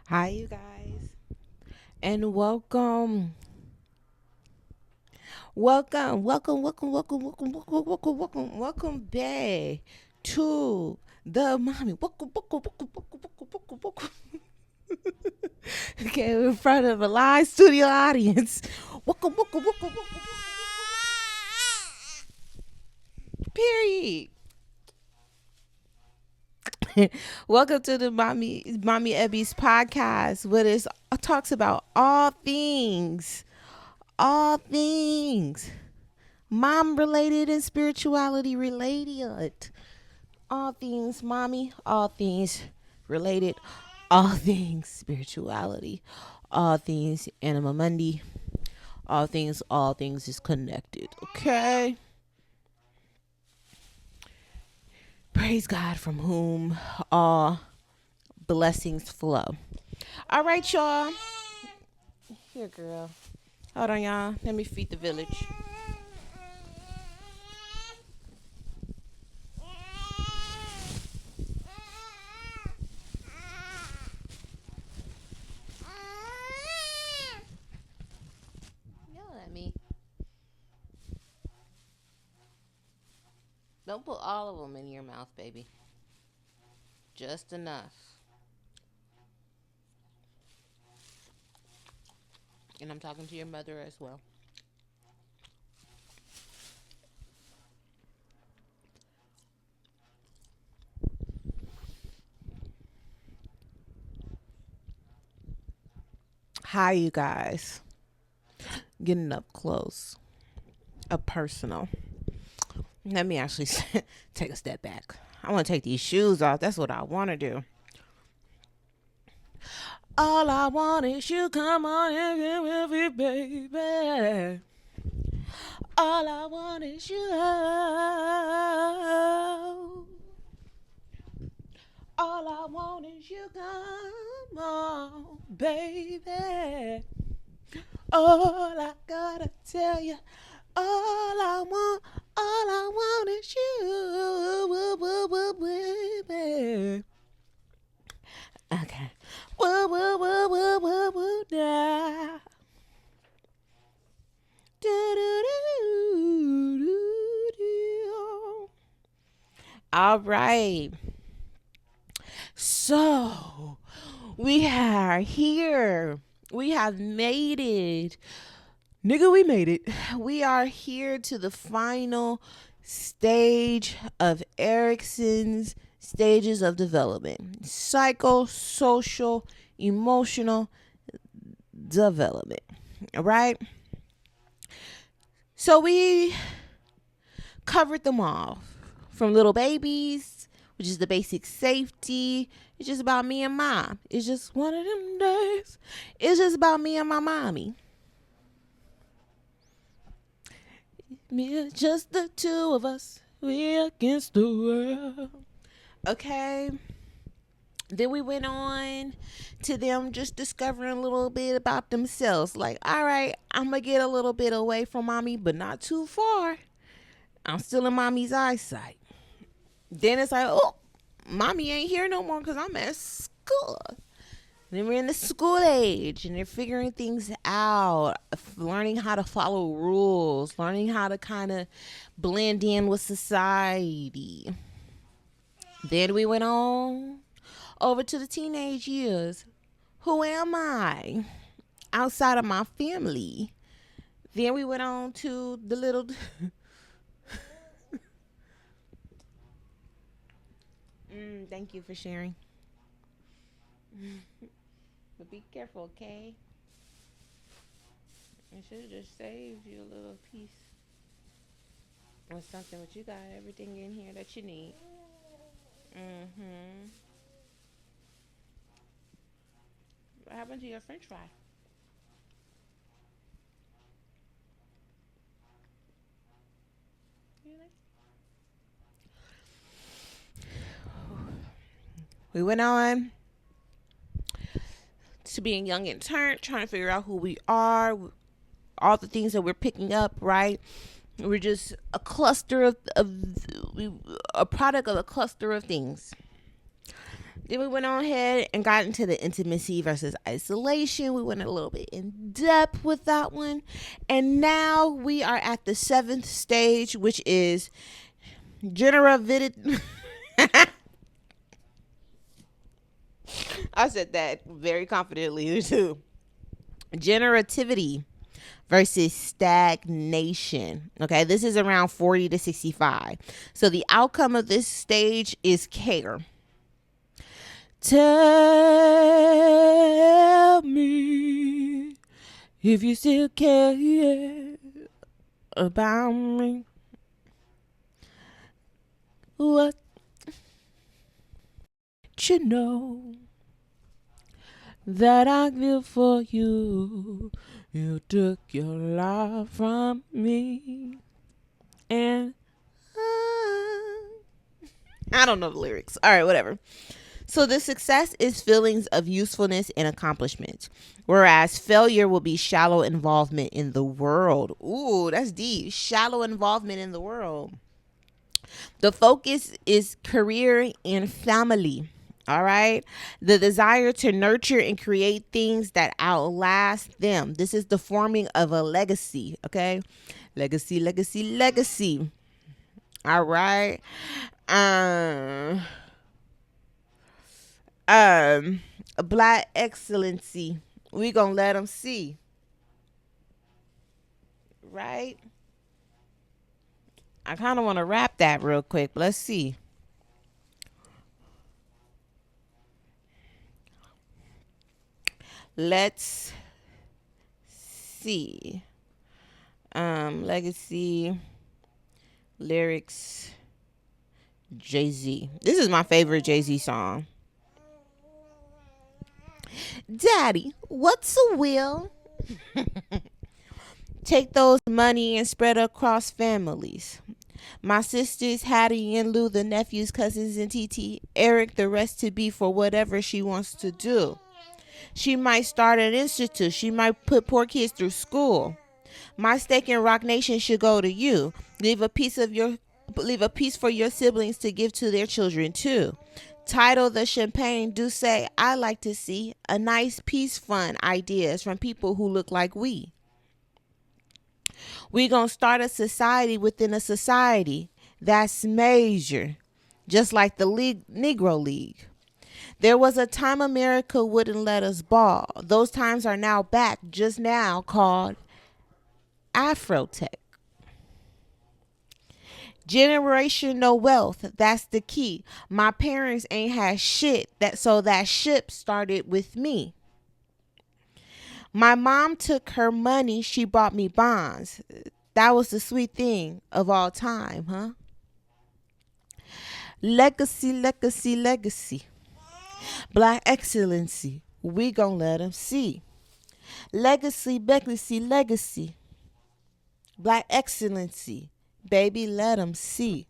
Hi, you guys, and welcome, welcome back to the mommy. Okay, we're in front of a live studio audience. Period. Welcome to the mommy Ebby's podcast, where it talks about all things mom related and spirituality related. All things mommy, all things related, all things spirituality, all things Anima Mundi, all things is connected. Okay? Praise God from whom all blessings flow. All right, y'all. Here, girl. Hold on, y'all. Let me feed the village. Yell at me. Don't put all of them in your mouth, baby. Just enough. And I'm talking to your mother as well. Hi, you guys. Getting up close, up personal. Let me actually take a step back. I want to take these shoes off. That's what I want to do. All I want is you, come on and get with me, baby. All I want is you. All I want is you, come on, baby. All I gotta tell you, all I want is you, baby. Okay. Woo, woo, woo, woo, woo, woo, da. Do, do, do, do, do. All right. So, we are here. We have made it. Nigga, we made it. We are here to the final stage of Erikson's stages of development: psychosocial, emotional development. All right. So we covered them all from little babies, which is the basic safety. It's just about me and mom. It's just one of them days. It's just about me and my mommy. Me, just the two of us. We against the world. Okay. Then we went on to them just discovering a little bit about themselves. Like, all right, I'm going to get a little bit away from mommy, but not too far. I'm still in mommy's eyesight. Then it's like, oh, mommy ain't here no more because I'm at school. Then we're in the school age and they're figuring things out, learning how to follow rules, learning how to kind of blend in with society. Then we went on over to the teenage years. Who am I outside of my family? Then we went on to the little. Thank you for sharing. But be careful, okay? I should have just saved you a little piece or something, but you got everything in here that you need. Mm-hmm. What happened to your french fry? We went on to being young and turned, trying to figure out who we are, all the things that we're picking up, right? We're just a cluster of a product of a cluster of things. Then we went on ahead and got into the intimacy versus isolation. We went a little bit in depth with that one. And now we are at the 7th stage, which is generativity. I said that very confidently too. Generativity versus stagnation. Okay, this is around 40 to 65. So the outcome of this stage is care. Tell me if you still care about me. What you know that I feel for you. You took your love from me. And I don't know the lyrics. All right, whatever. So the success is feelings of usefulness and accomplishment, whereas failure will be shallow involvement in the world. Ooh, that's deep. Shallow involvement in the world. The focus is career and family. All right. The desire to nurture and create things that outlast them. This is the forming of a legacy. Okay. Legacy, legacy, legacy. All right. Black excellency. We gonna let them see. Right. I kind of want to wrap that real quick. But let's see. Let's see. Legacy, lyrics, Jay-Z. This is my favorite Jay-Z song. Daddy, what's a will? Take those money and spread across families. My sisters, Hattie and Lou, the nephews, cousins, and TT, Eric, the rest to be for whatever she wants to do. She might start an institute. She might put poor kids through school. My stake in Rock Nation should go to you. Leave a piece for your siblings to give to their children too. Title the champagne do say I like to see a nice peace fund ideas from people who look like we. We gonna start a society within a society. That's major. Just like the Negro League. There was a time America wouldn't let us ball. Those times are now back, just now called Afrotech. Generational wealth, that's the key. My parents ain't had shit, so that ship started with me. My mom took her money, she bought me bonds. That was the sweet thing of all time, huh? Legacy, legacy, legacy. Black excellency, we gon' let them see. Legacy, legacy, legacy. Black excellency, baby, let them see.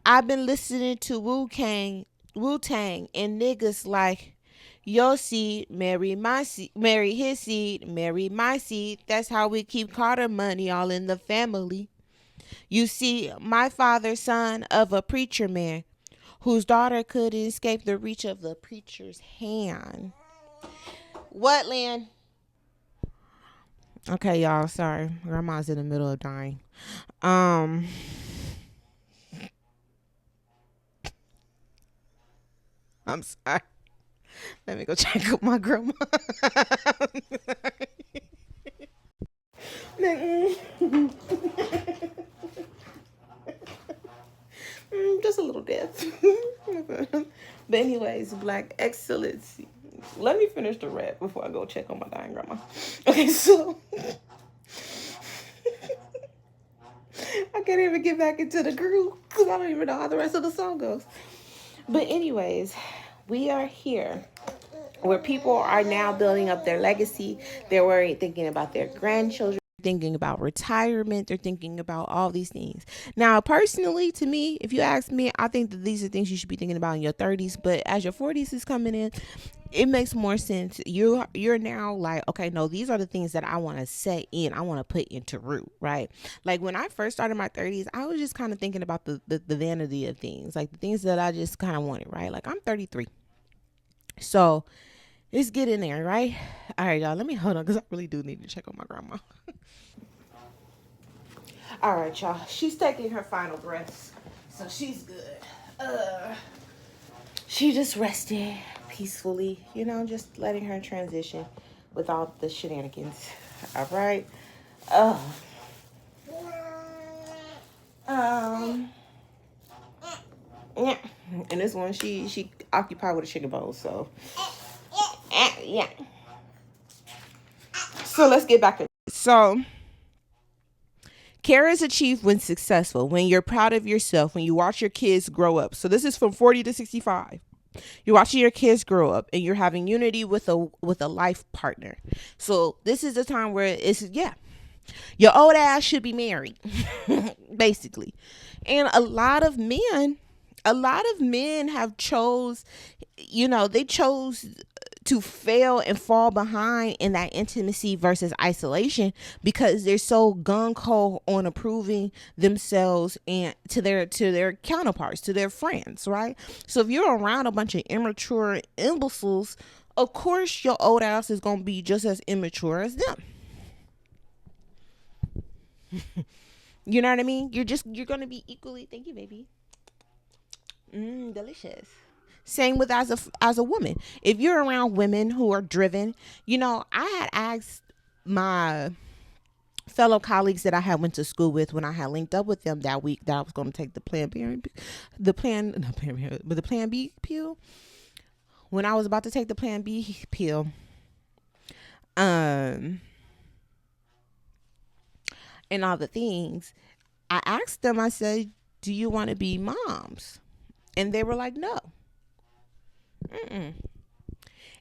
I've been listening to Wu-Tang and niggas like your seed, marry my seed, marry his seed, marry my seed. That's how we keep Carter money all in the family. You see, my father's son of a preacher man whose daughter couldn't escape the reach of the preacher's hand. What, Lynn? Okay, y'all, sorry. Grandma's in the middle of dying. I'm sorry. Let me go check up my grandma. Just a little death. But anyways, black excellency. Let me finish the rap before I go check on my dying grandma. Okay, so I can't even get back into the groove because I don't even know how the rest of the song goes. But anyways, we are here where people are now building up their legacy. They're worried, thinking about their grandchildren. thinking about retirement, they're thinking about all these things. Now, personally, to me, if you ask me, I think that these are things you should be thinking about in your 30s, but as your 40s is coming in, it makes more sense. You're now like, okay, no, these are the things that I want to set in, I want to put into root, right? Like when I first started my 30s, I was just kind of thinking about the vanity of things, like the things that I just kind of wanted, right? Like I'm 33. So let's get in there, right? All right, y'all, let me hold on because I really do need to check on my grandma. All right, y'all. She's taking her final breaths, so she's good. Uh, she just rested peacefully, just letting her transition without the shenanigans. All right. Uh, um. Yeah. And this one, she occupied with a chicken bowl, so yeah. So let's get back to so. Care is achieved when successful, when you're proud of yourself, when you watch your kids grow up. So this is from 40 to 65. You're watching your kids grow up and you're having unity with a life partner. So this is the time where it's your old ass should be married. Basically. And a lot of men have chose, they chose to fail and fall behind in that intimacy versus isolation because they're so gung-ho on approving themselves and to their counterparts, to their friends, right? So if you're around a bunch of immature imbeciles, of course your old ass is going to be just as immature as them. You know what I mean? You're going to be equally, thank you, baby. Delicious. Same with as a woman. If you're around women who are driven, I had asked my fellow colleagues that I had went to school with when I had linked up with them that week that I was going to take the Plan B, the Plan, not Plan B, but the Plan B pill. When I was about to take the Plan B pill, um, and all the things, I asked them. I said, "Do you want to be moms?" And they were like, "No." Mm-mm.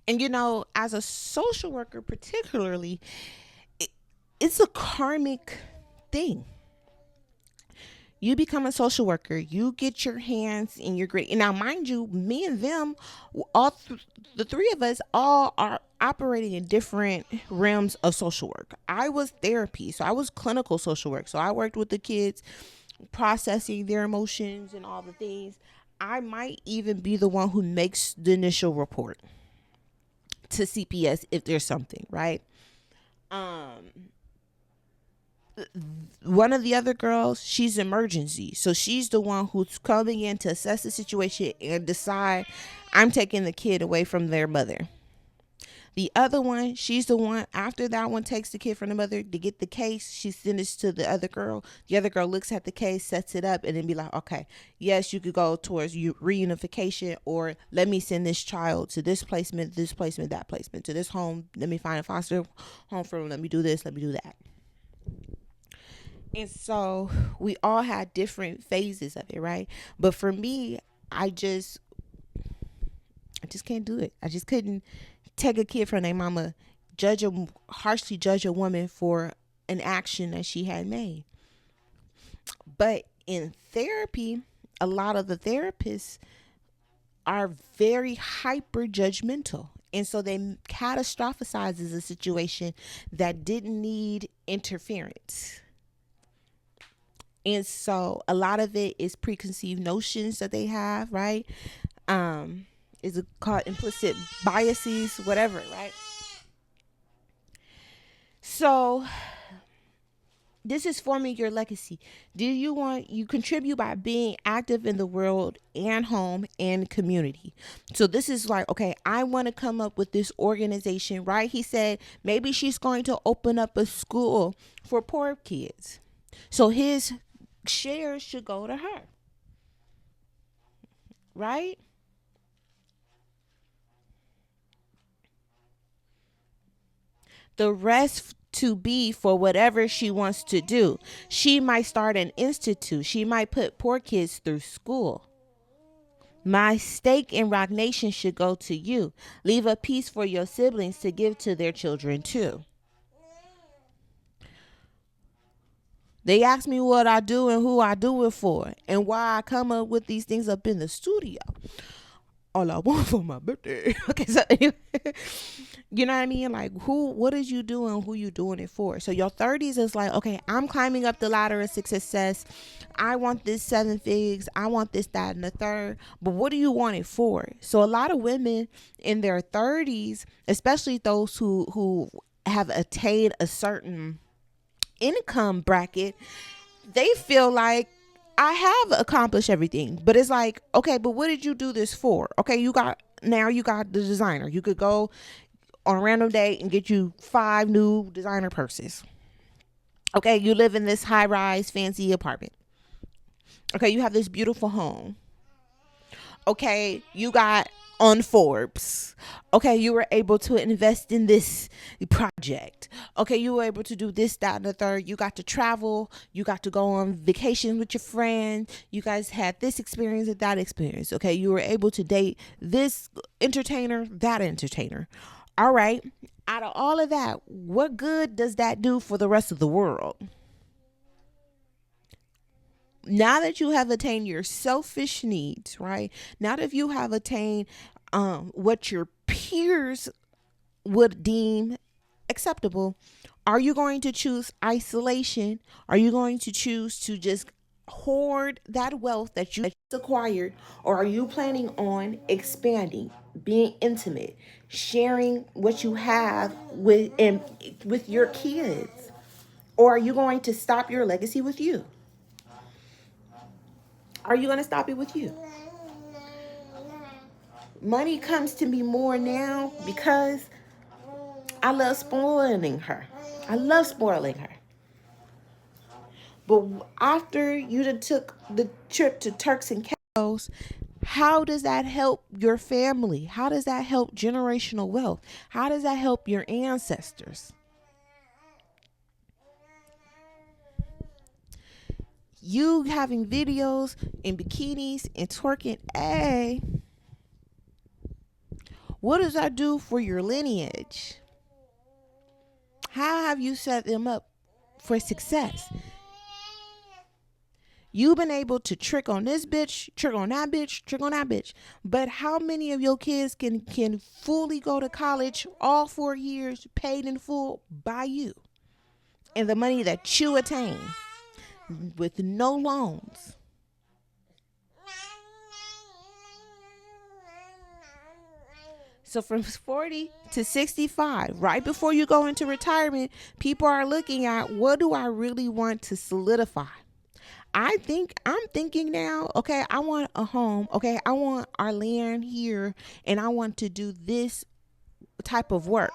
And as a social worker, particularly, it, it's a karmic thing. You become a social worker, you get your hands in your great. And now, mind you, me and them, the three of us, all are operating in different realms of social work. I was therapy, so I was clinical social work. So I worked with the kids, processing their emotions and all the things. I might even be the one who makes the initial report to CPS if there's something, right? Um, one of the other girls, she's emergency. So she's the one who's coming in to assess the situation and decide I'm taking the kid away from their mother. The other one, she's the one after that one takes the kid from the mother to get the case. She sends it to the other girl. The other girl looks at the case, sets it up, and then be like, okay, yes, you could go towards reunification, or let me send this child to this placement, that placement, to this home. Let me find a foster home for them. Let me do this, let me do that. And so we all had different phases of it, right? But for me, I just can't do it. I just couldn't take a kid from their mama, harshly judge a woman for an action that she had made. But in therapy, a lot of the therapists are very hyper judgmental. And so they catastrophizes a situation that didn't need interference. And so a lot of it is preconceived notions that they have, right? Is it called implicit biases, whatever, right? So this is forming your legacy. You contribute by being active in the world and home and community. So this is like, okay, I want to come up with this organization, right? He said maybe she's going to open up a school for poor kids. So his shares should go to her, right? The rest to be for whatever she wants to do. She might start an institute. She might put poor kids through school. My stake in Rock Nation should go to you. Leave a piece for your siblings to give to their children too. They ask me what I do and who I do it for and why I come up with these things up in the studio. All I want for my birthday. Okay, so anyway, you know what I mean? Like, what is you doing? Who you doing it for? So your 30s is like, okay, I'm climbing up the ladder of success. I want this 7 figs. I want this, that, and the third. But what do you want it for? So a lot of women in their 30s, especially those who have attained a certain income bracket, they feel like I have accomplished everything. But it's like, okay, but what did you do this for? Okay, you got the designer. You could go on a random day and get you 5 new designer purses. Okay, you live in this high rise fancy apartment. Okay, you have this beautiful home. Okay, you got on Forbes. Okay, you were able to invest in this project. Okay, you were able to do this, that, and the third. You got to travel. You got to go on vacation with your friend. You guys had this experience and that experience. Okay, you were able to date this entertainer, that entertainer. All right, out of all of that, what good does that do for the rest of the world? Now that you have attained your selfish needs, right? Now that you have attained what your peers would deem acceptable, are you going to choose isolation? Are you going to choose to just hoard that wealth that you acquired? Or are you planning on expanding, being intimate, sharing what you have with your kids? Or are you going to stop your legacy with you? Are you going to stop it with you? Money comes to me more now because I love spoiling her. I love spoiling her. But after you done took the trip to Turks and Caicos, how does that help your family? How does that help generational wealth? How does that help your ancestors? You having videos in bikinis and twerking, hey, what does that do for your lineage? How have you set them up for success? You've been able to trick on this bitch, trick on that bitch, trick on that bitch. But how many of your kids can fully go to college all 4 years paid in full by you? And the money that you attain with no loans. So from 40 to 65, right before you go into retirement, people are looking at, what do I really want to solidify? I'm thinking now, okay, I want a home. Okay, I want our land here and I want to do this type of work.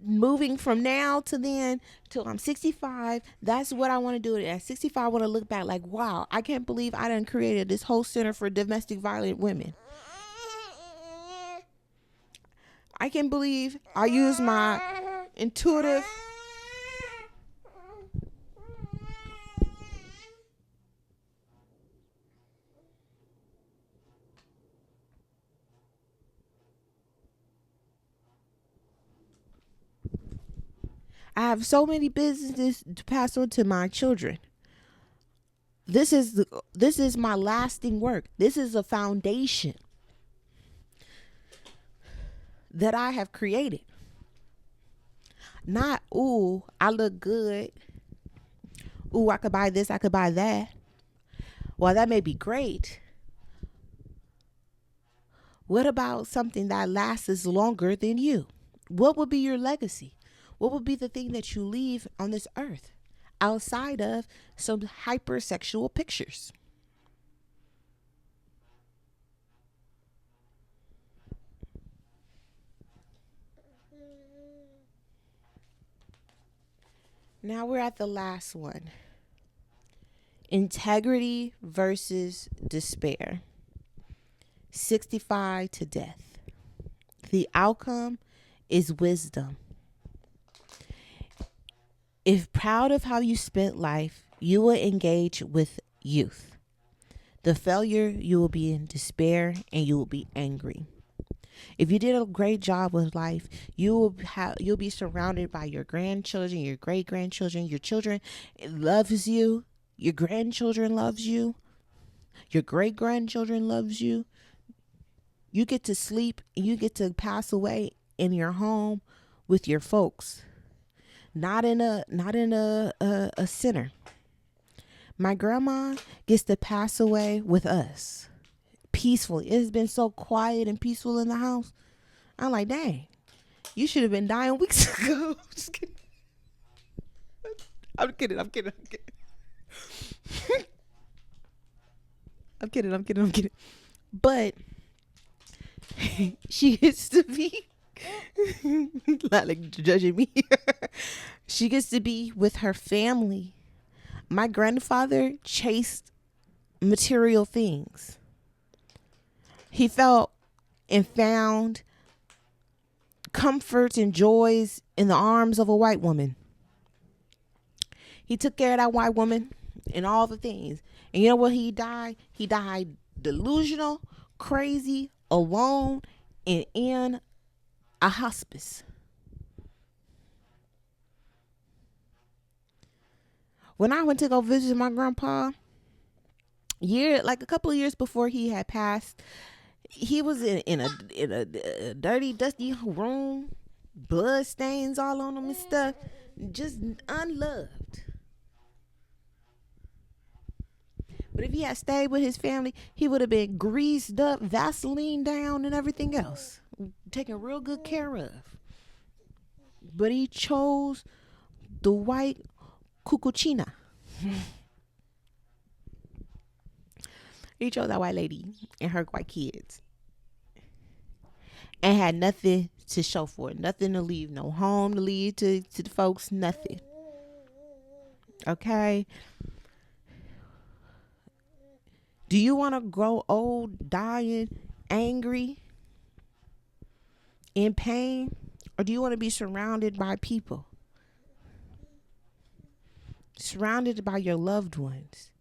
Moving from now to then till I'm 65, that's what I want to do. At 65, I want to look back like, wow, I can't believe I done created this whole center for domestic violent women. I can't believe I used my intuitive. I have so many businesses to pass on to my children. This is my lasting work. This is a foundation that I have created. Not, ooh, I look good. Ooh, I could buy this, I could buy that. Well, that may be great. What about something that lasts longer than you? What would be your legacy? What would be the thing that you leave on this earth outside of some hypersexual pictures? Now we're at the last one. Integrity versus despair. 65 to death. The outcome is wisdom. If proud of how you spent life, you will engage with youth. The failure, you will be in despair and you will be angry. If you did a great job with life, you'll be surrounded by your grandchildren, your great grandchildren, your children loves you, your grandchildren loves you, your great grandchildren loves you. You get to sleep and you get to pass away in your home with your folks, not in a center. My grandma gets to pass away with us peacefully. It's been so quiet and peaceful in the house. I'm like, dang, you should have been dying weeks ago. Just kidding. I'm kidding. I'm kidding. I'm kidding. I'm kidding. I'm kidding. I'm kidding. But she gets to be not like judging me. She gets to be with her family. My grandfather chased material things. He felt and found comforts and joys in the arms of a white woman. He took care of that white woman and all the things. And you know what he died? He died delusional, crazy, alone, and in a hospice. When I went to go visit my grandpa, a couple of years before he had passed, he was in a dirty, dusty room, blood stains all on him and stuff, just unloved. But if he had stayed with his family, he would have been greased up, Vaseline down, and everything else, taken real good care of. But he chose the white cucuchina. He chose that white lady and her white kids, and had nothing to show for it, nothing to leave, no home to leave to the folks, nothing. Okay. Do you want to grow old, dying, angry, in pain? Or do you want to be surrounded by people? Surrounded by your loved ones?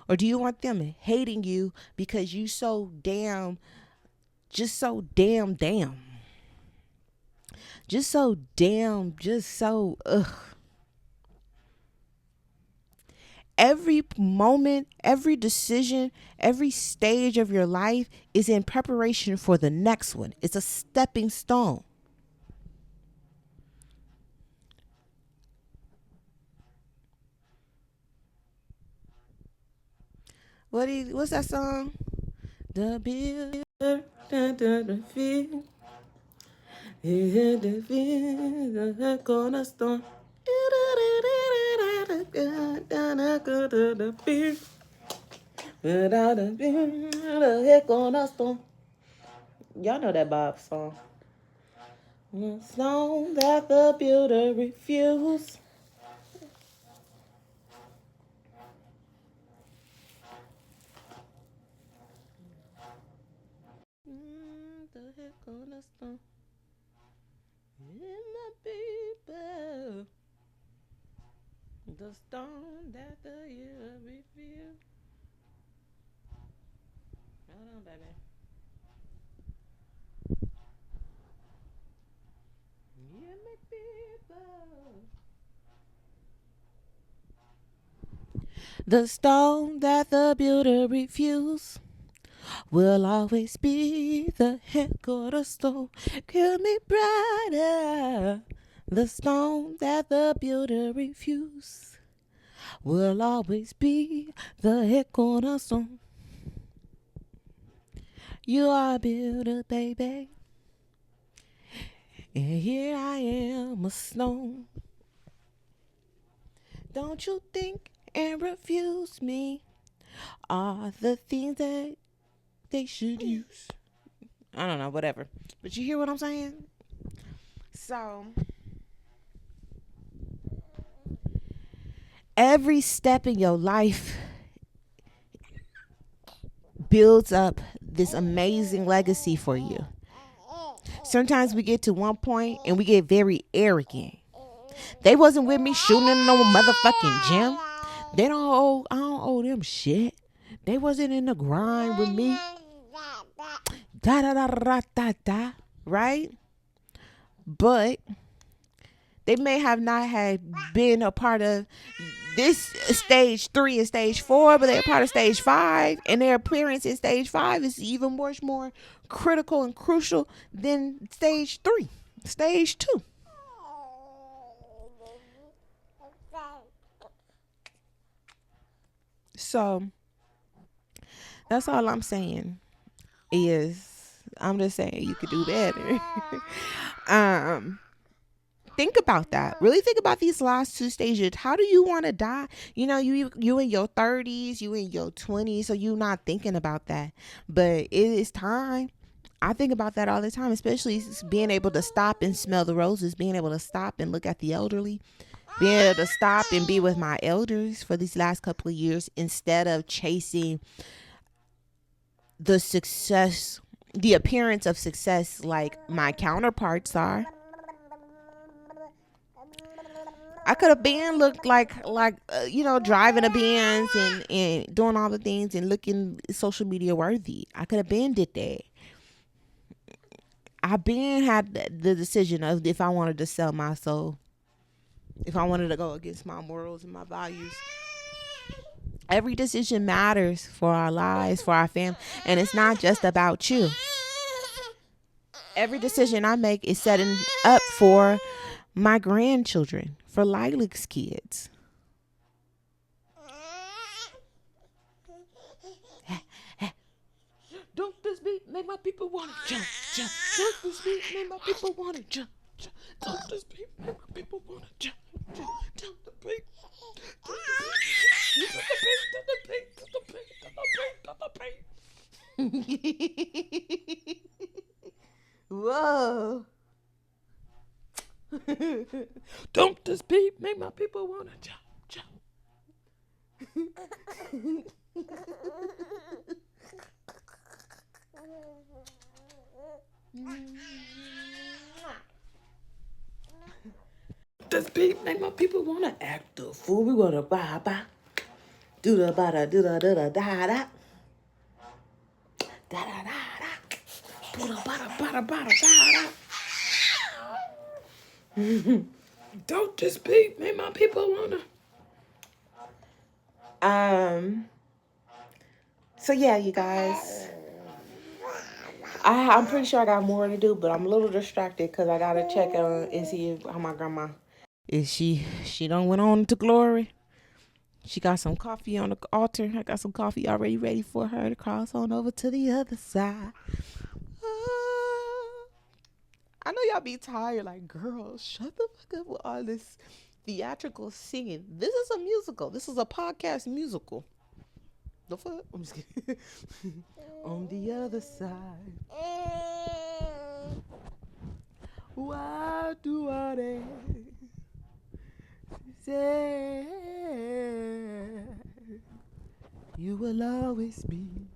Or do you want them hating you because you so damn, just so damn, just so damn, just so, ugh. Every moment, every decision, every stage of your life is in preparation for the next one. It's a stepping stone. What's that song? The bill, the feel, the feel, the cornerstone. Y'all know that Bob song. The song that the builder refused. The heck on the stone. In my people. The stone that the year refused. Hold on, baby. Yeah, my people. The stone that the builder refused will always be the head cornerstone. Kill me brighter. The stone that the builder refused will always be the head cornerstone. You are a builder, baby, and here I am, a stone. Don't you think and refuse me are the things that they should use. I don't know, whatever. But you hear what I'm saying? So, every step in your life builds up this amazing legacy for you. Sometimes we get to one point and we get very arrogant. They wasn't with me shooting in no motherfucking gym. I don't owe them shit. They wasn't in the grind with me. Da da da da da da. Right? But they may have not had been a part of this stage 3 and stage 4, but they're part of stage 5, and their appearance in stage 5 is even much more critical and crucial than stage 3, stage 2. So that's all I'm saying is I'm just saying you could do better. um think about that. Really think about these last 2 stages. How do you want to die? You in your 30s, you in your 20s, so you not thinking about that. But it is time. I think about that all the time, especially being able to stop and smell the roses, being able to stop and look at the elderly, being able to stop and be with my elders for these last couple of years instead of chasing the success, the appearance of success like my counterparts are. I could have been looked like driving a Benz and doing all the things and looking social media worthy. I could have been did that. I been had the decision of if I wanted to sell my soul, if I wanted to go against my morals and my values. Every decision matters for our lives, for our family, and it's not just about you. Every decision I make is setting up for my grandchildren, for Lila's kids. Don't this beat make my people wanna jump, jump. Don't this beat make my people wanna jump, jump. Don't this beat make my people wanna jump, jump. Don't the beat, don't the beat. Whoa. Don't this beat make my people wanna jump, jump. This beat make my people wanna act the fool. We wanna ba ba, do da ba da do da da da da da da da da, do da ba da ba da ba da da. Don't this beat make my people wanna. So yeah, you guys. I'm pretty sure I got more to do, but I'm a little distracted because I gotta check and see how my grandma is. She done went on to glory. She got some coffee on the altar. I got some coffee already ready for her to cross on over to the other side. I know y'all be tired, like, girl, shut the fuck up with all this theatrical singing. This is a musical. This is a podcast musical. The fuck? I'm just kidding. On the other side. Why do I say you will always be?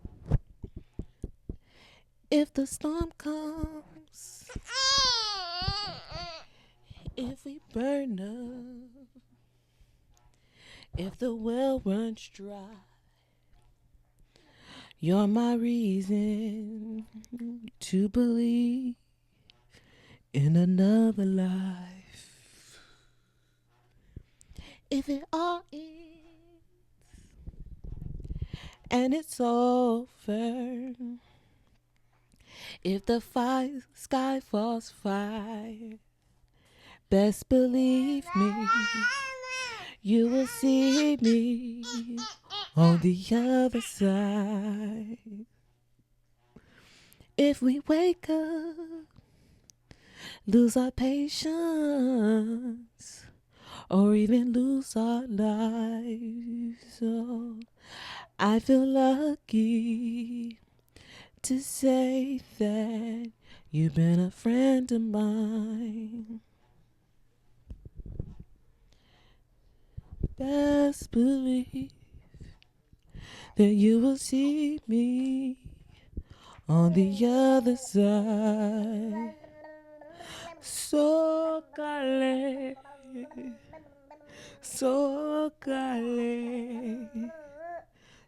If the storm comes, if we burn up, if the well runs dry, you're my reason to believe in another life. If it all ends and it's over, if the sky falls fire, best believe me, you will see me on the other side. If we wake up, lose our patience, or even lose our lives, so I feel lucky to say that you've been a friend of mine. Best believe that you will see me on the other side. So cale, so cale,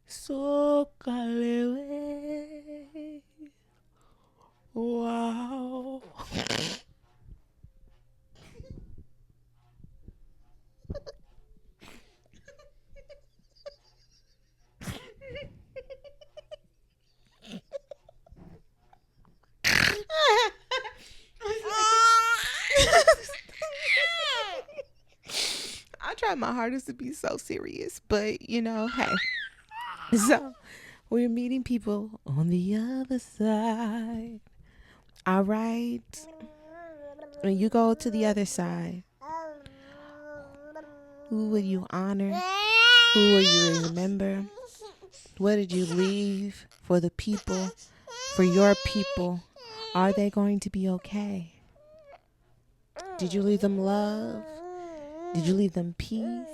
so cale. Wow. I try my hardest to be so serious, but hey. So we're meeting people on the other side. All right. When you go to the other side, who will you honor? Who will you remember? What did you leave for the people, for your people? Are they going to be okay? Did you leave them love? Did you leave them peace?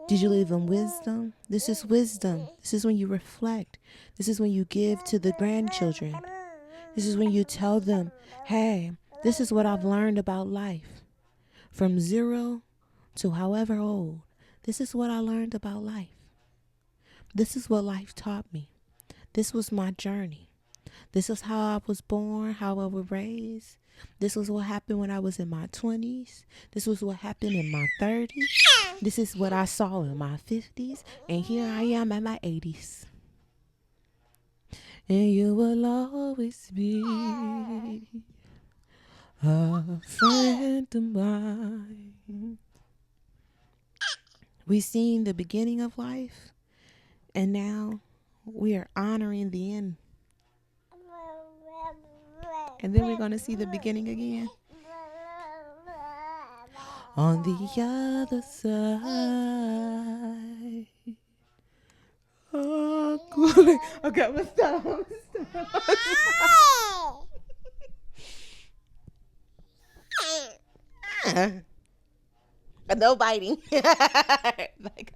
Did you leave them wisdom? This is wisdom. This is when you reflect. This is when you give to the grandchildren. This is when you tell them, hey, this is what I've learned about life. From 0 to however old, this is what I learned about life. This is what life taught me. This was my journey. This is how I was born, how I was raised. This was what happened when I was in my 20s. This was what happened in my 30s. This is what I saw in my 50s. And here I am at my 80s. And you will always be a friend of mine. We've seen the beginning of life, and now we are honoring the end. And then we're going to see the beginning again. On the other side. Oh, cool. Okay, I'm going to stop. No biting. Like,